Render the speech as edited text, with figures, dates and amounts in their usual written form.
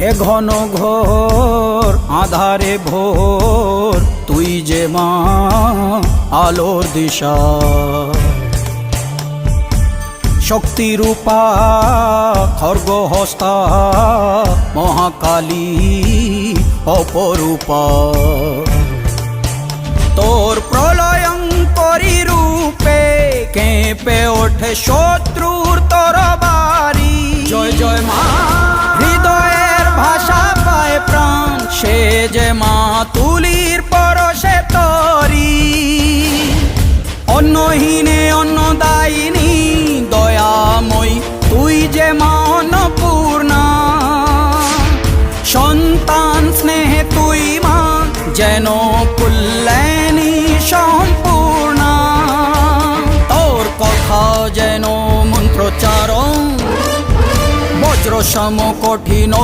এ ঘন ঘোর আধারে ভোর তুই যে মা আলোর দিশা শক্তিরূপা খর্গহস্তা মহাকালী অপরূপা তোর প্রলয়ঙ্করী রূপে কেঁপে ওঠে শত্রুর তরবারি জয় জয় মা হৃদয়ের ভাষা পায় প্রাণ সে যে মা তুলির পরশে তরি অন্নহীনে অন্নদায়িনী দয়াময়ী তুই যে মা অন্নপূর্ণা সন্তান স্নেহে তুই মা যেন কল্যাণী সম্পূর্ণা তোর কথা যেন মন্ত্রোচ্চারণ বজ্র সম কঠিন